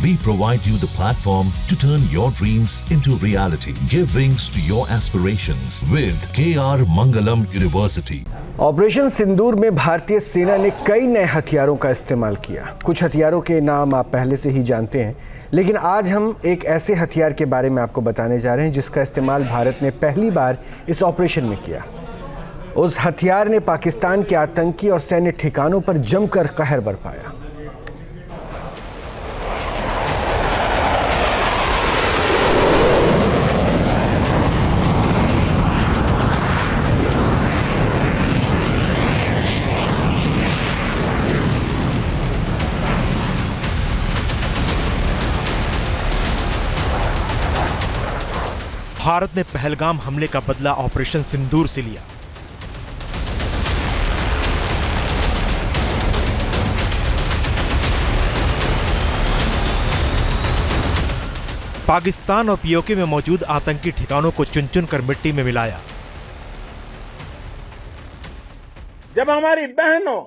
We provide you the platform to turn your dreams into reality. Give wings to your aspirations with KR Mangalam University. Operation Sindoor में भारतीय सेना ने कई नए हथियारों का इस्तेमाल किया। कुछ हथियारों के नाम आप पहले से ही जानते हैं, लेकिन आज हम एक ऐसे हथियार के बारे में आपको बताने जा रहे हैं जिसका इस्तेमाल भारत ने पहली बार इस ऑपरेशन में किया। उस हथियार ने पाकिस्तान के आतंकी और सैन्य ठिकानों पर जमकर कहर बरपाया। भारत ने पहलगाम हमले का बदला ऑपरेशन सिंदूर से लिया। पाकिस्तान और पीओके में मौजूद आतंकी ठिकानों को चुन चुन कर मिट्टी में मिलाया। जब हमारी बहनों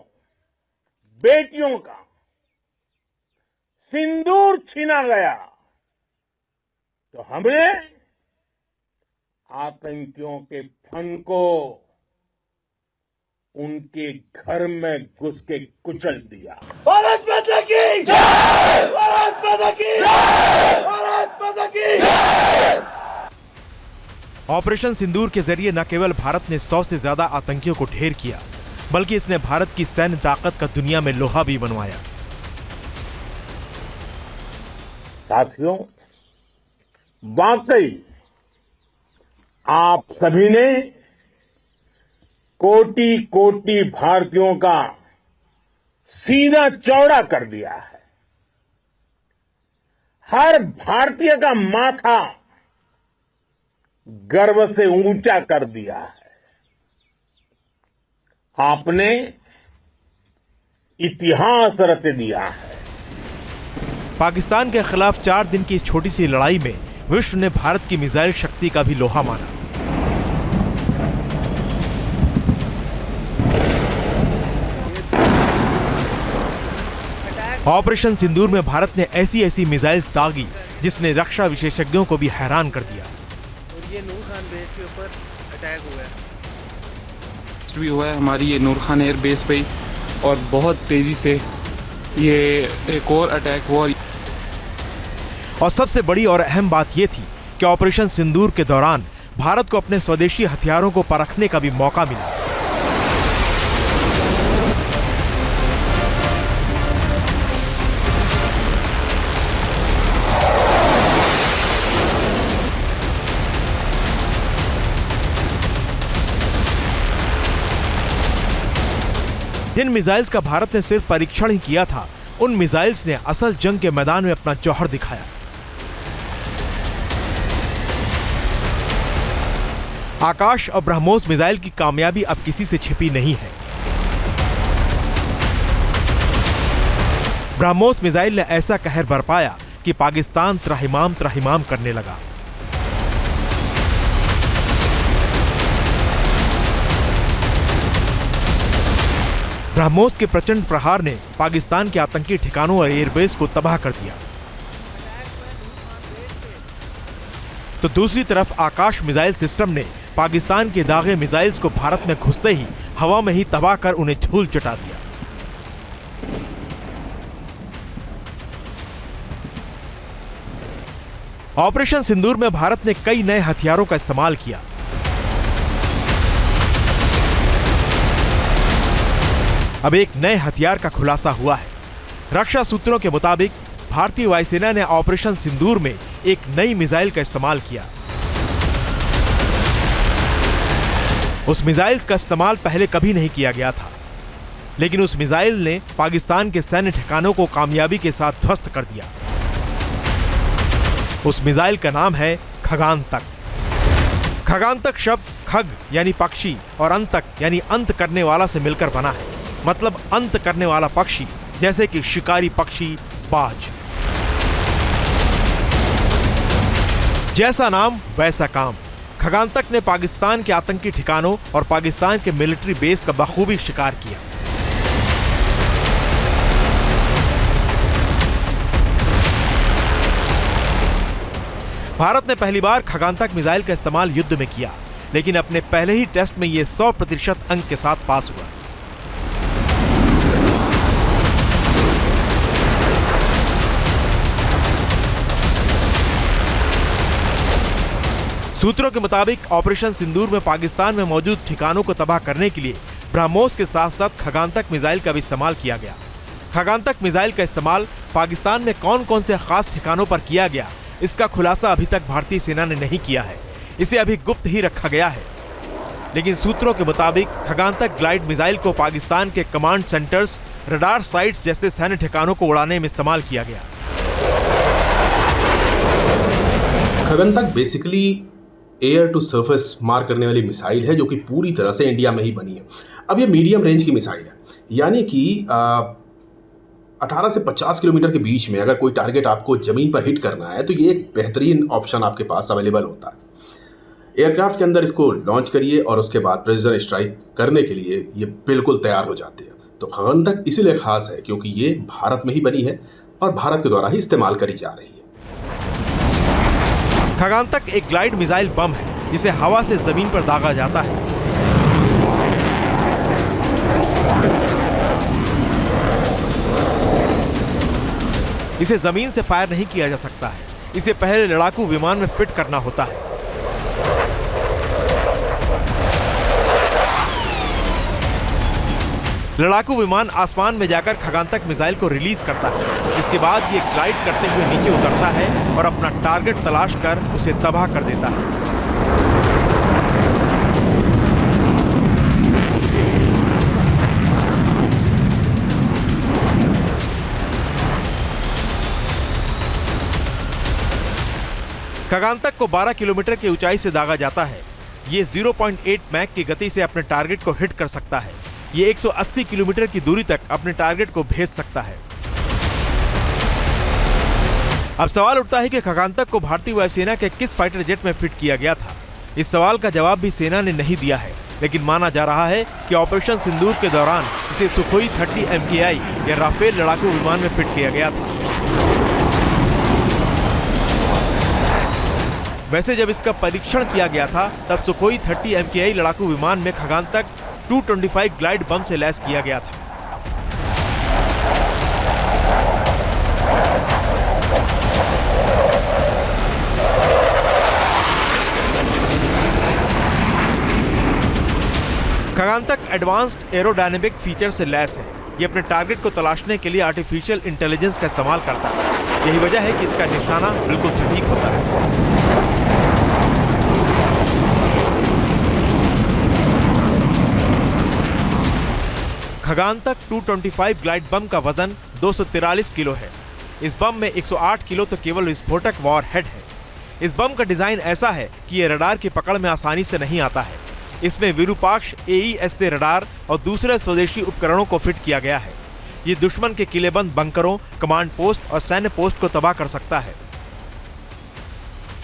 बेटियों का सिंदूर छीना गया तो हमने आतंकियों के फन को उनके घर में घुस के कुचल दिया। भारत माता की जय! भारत माता की जय! भारत माता की जय! ऑपरेशन सिंदूर के जरिए न केवल भारत ने 100 से ज्यादा आतंकियों को ढेर किया, बल्कि इसने भारत की सैन्य ताकत का दुनिया में लोहा भी बनवाया। साथियों, वाकई आप सभी ने कोटि कोटि भारतीयों का सीना चौड़ा कर दिया है। हर भारतीय का माथा गर्व से ऊंचा कर दिया है। आपने इतिहास रच दिया है। पाकिस्तान के खिलाफ 4 दिन की इस छोटी सी लड़ाई में विश्व ने भारत की मिसाइल शक्ति का भी लोहा माना। ऑपरेशन सिंदूर में भारत ने ऐसी मिसाइल्स दागी जिसने रक्षा विशेषज्ञों को भी हैरान कर दिया। और ये नूर खान बेस के ऊपर अटैक हुआ है हमारी ये नूर खान एयर बेस पे, और बहुत तेजी से ये एक और अटैक हुआ। और सबसे बड़ी और अहम बात यह थी कि ऑपरेशन सिंदूर के दौरान भारत को अपने स्वदेशी हथियारों को परखने का भी मौका मिला। जिन मिसाइल्स का भारत ने सिर्फ परीक्षण ही किया था, उन मिसाइल्स ने असल जंग के मैदान में अपना जौहर दिखाया। आकाश और ब्रह्मोस मिसाइल की कामयाबी अब किसी से छिपी नहीं है। ब्रह्मोस मिसाइल ने ऐसा कहर बरपाया कि पाकिस्तान त्राहिमाम त्राहिमाम करने लगा। ब्रह्मोस के प्रचंड प्रहार ने पाकिस्तान के आतंकी ठिकानों और एयरबेस को तबाह कर दिया। तो दूसरी तरफ आकाश मिसाइल सिस्टम ने पाकिस्तान के दागे मिसाइल्स को भारत में घुसते ही हवा में ही तबाह कर उन्हें धूल चटा दिया। ऑपरेशन सिंदूर में भारत ने कई नए हथियारों का इस्तेमाल किया। अब एक नए हथियार का खुलासा हुआ है। रक्षा सूत्रों के मुताबिक भारतीय वायुसेना ने ऑपरेशन सिंदूर में एक नई मिसाइल का इस्तेमाल किया। उस मिसाइल का इस्तेमाल पहले कभी नहीं किया गया था, लेकिन उस मिसाइल ने पाकिस्तान के सैन्य ठिकानों को कामयाबी के साथ ध्वस्त कर दिया। उस मिसाइल का नाम है खगानतक। खगानतक शब्द खग यानी पक्षी और अंतक यानी अंत करने वाला से मिलकर बना है। मतलब अंत करने वाला पक्षी, जैसे कि शिकारी पक्षी, बाज। जैसा नाम वैसा काम। खगानतक ने पाकिस्तान के आतंकी ठिकानों और पाकिस्तान के मिलिट्री बेस का बखूबी शिकार किया। भारत ने पहली बार खगानतक मिसाइल का इस्तेमाल युद्ध में किया, लेकिन अपने पहले ही टेस्ट में ये 100% अंक के साथ पास हुआ। सूत्रों के मुताबिक ऑपरेशन सिंदूर में पाकिस्तान में मौजूद ठिकानों को तबाह करने के लिए ब्रह्मोस के साथ साथ खगानतक मिसाइल का भी इस्तेमाल किया गया। खगानतक मिसाइल का इस्तेमाल पाकिस्तान में कौन कौन से खास ठिकानों पर किया गया, इसका खुलासा अभी तक भारतीय सेना ने नहीं किया है। इसे अभी गुप्त ही रखा गया है। लेकिन सूत्रों के मुताबिक खगानतक ग्लाइड मिसाइल को पाकिस्तान के कमांड सेंटर्स, रडार साइट्स जैसे सैन्य ठिकानों को उड़ाने में इस्तेमाल किया गया। खगानतक बेसिकली एयर टू सरफेस मार करने वाली मिसाइल है, जो कि पूरी तरह से इंडिया में ही बनी है। अब ये मीडियम रेंज की मिसाइल है, यानी कि 18 से 50 किलोमीटर के बीच में अगर कोई टारगेट आपको ज़मीन पर हिट करना है तो ये एक बेहतरीन ऑप्शन आपके पास अवेलेबल होता है। एयरक्राफ्ट के अंदर इसको लॉन्च करिए और उसके बाद प्रेसिजन स्ट्राइक करने के लिए ये बिल्कुल तैयार हो जाते हैं। तो खगानतक इसीलिए खास है क्योंकि ये भारत में ही बनी है और भारत के द्वारा ही इस्तेमाल करी जा रही है। खगानतक एक ग्लाइड मिसाइल बम है जिसे हवा से जमीन पर दागा जाता है। इसे जमीन से फायर नहीं किया जा सकता है। इसे पहले लड़ाकू विमान में फिट करना होता है। लड़ाकू विमान आसमान में जाकर खगानतक मिसाइल को रिलीज करता है। इसके बाद ये ग्लाइड करते हुए नीचे उतरता है और अपना टारगेट तलाश कर उसे तबाह कर देता है। खगानतक को 12 किलोमीटर की ऊंचाई से दागा जाता है। ये 0.8 मैक की गति से अपने टारगेट को हिट कर सकता है। ये 180 किलोमीटर की दूरी तक अपने टारगेट को भेज सकता है। अब सवाल उठता है कि खगानतक को भारतीय वायुसेना के किस फाइटर जेट में फिट किया गया था। इस सवाल का जवाब भी सेना ने नहीं दिया है, लेकिन माना जा रहा है कि ऑपरेशन सिंदूर के दौरान इसे सुखोई 30 MKI या राफेल लड़ाकू विमान में फिट किया गया था। वैसे जब इसका परीक्षण किया गया था तब सुखोई 30 MKI लड़ाकू विमान में खगानतक 225 ग्लाइड बम से लैस किया गया था। खगानतक एडवांस्ड एरोडायनेमिक फीचर से लैस है। ये अपने टारगेट को तलाशने के लिए आर्टिफिशियल इंटेलिजेंस का इस्तेमाल करता है। यही वजह है कि इसका निशाना बिल्कुल सटीक होता है। खगानतक 225 ग्लाइड बम का वजन 243 किलो है। इस बम में 108 किलो तो केवल विस्फोटक वॉर हेड है। इस बम का डिजाइन ऐसा है कि ये रडार की पकड़ में आसानी से नहीं आता है। इसमें विरूपाक्ष AES से रडार और दूसरे स्वदेशी उपकरणों को फिट किया गया है। ये दुश्मन के किलेबंद बंकरों, कमांड पोस्ट और सैन्य पोस्ट को तबाह कर सकता है।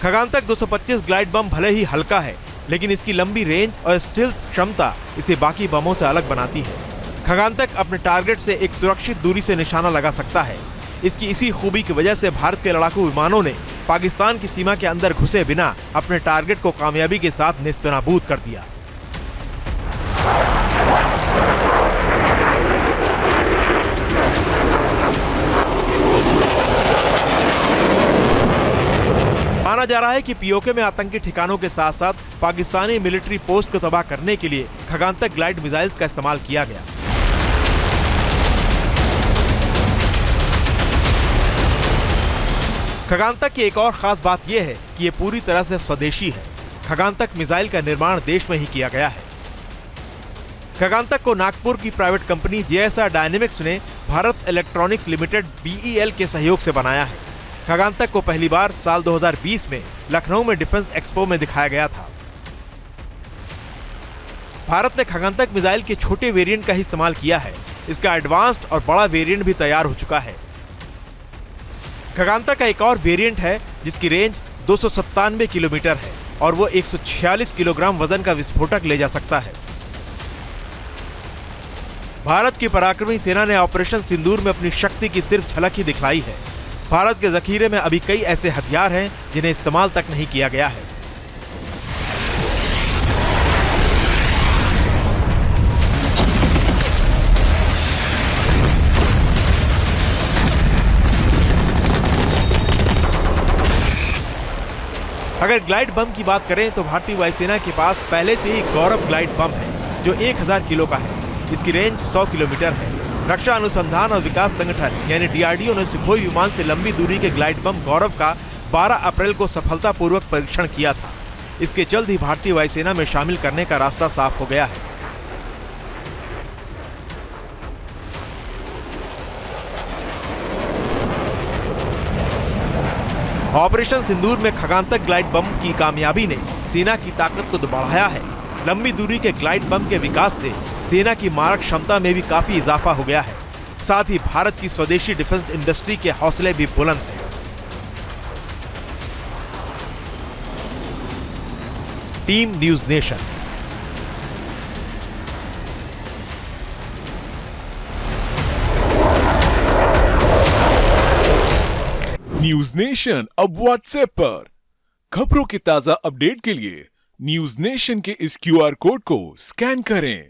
खगानतक 225 ग्लाइड बम भले ही हल्का है, लेकिन इसकी लंबी रेंज और स्टील्थ क्षमता इसे बाकी बमों से अलग बनाती है। खगानतक अपने टारगेट से एक सुरक्षित दूरी से निशाना लगा सकता है। इसकी इसी खूबी की वजह से भारत के लड़ाकू विमानों ने पाकिस्तान की सीमा के अंदर घुसे बिना अपने टारगेट को कामयाबी के साथ नेस्तनाबूद कर दिया। माना जा रहा है कि पीओके में आतंकी ठिकानों के साथ साथ पाकिस्तानी मिलिट्री पोस्ट को तबाह करने के लिए खगानतक ग्लाइड मिसाइल्स का इस्तेमाल किया गया। खगानतक की एक और खास बात यह है कि ये पूरी तरह से स्वदेशी है। खगानतक मिसाइल का निर्माण देश में ही किया गया है। खगानतक को नागपुर की प्राइवेट कंपनी JSR डायनेमिक्स ने भारत इलेक्ट्रॉनिक्स लिमिटेड BEL के सहयोग से बनाया है। खगानतक को पहली बार साल 2020 में लखनऊ में डिफेंस एक्सपो में दिखाया गया था। भारत ने खगानतक मिसाइल के छोटे वेरिएंट का ही इस्तेमाल किया है। इसका एडवांस्ड और बड़ा वेरिएंट भी तैयार हो चुका है। खगानतक का एक और वेरिएंट है जिसकी रेंज 297 किलोमीटर है और वो 146 किलोग्राम वजन का विस्फोटक ले जा सकता है। भारत की पराक्रमी सेना ने ऑपरेशन सिंदूर में अपनी शक्ति की सिर्फ झलक ही दिखलाई है। भारत के जखीरे में अभी कई ऐसे हथियार हैं जिन्हें इस्तेमाल तक नहीं किया गया है। अगर ग्लाइड बम की बात करें तो भारतीय वायुसेना के पास पहले से ही गौरव ग्लाइड बम है जो 1000 किलो का है। इसकी रेंज 100 किलोमीटर है। रक्षा अनुसंधान और विकास संगठन यानी डीआरडीओ ने सुखोई विमान से लंबी दूरी के ग्लाइड बम गौरव का 12 अप्रैल को सफलतापूर्वक परीक्षण किया था। इसके जल्द ही भारतीय वायुसेना में शामिल करने का रास्ता साफ हो गया है। ऑपरेशन सिंदूर में खगानतक ग्लाइड बम की कामयाबी ने सेना की ताकत को बढ़ाया है। लंबी दूरी के ग्लाइड बम के विकास से सेना की मारक क्षमता में भी काफी इजाफा हो गया है। साथ ही भारत की स्वदेशी डिफेंस इंडस्ट्री के हौसले भी बुलंद हैं। Team news nation. News nation अब व्हाट्सएप पर। खबरों की ताजा अपडेट के लिए न्यूज नेशन के इस क्यूआर कोड को स्कैन करें।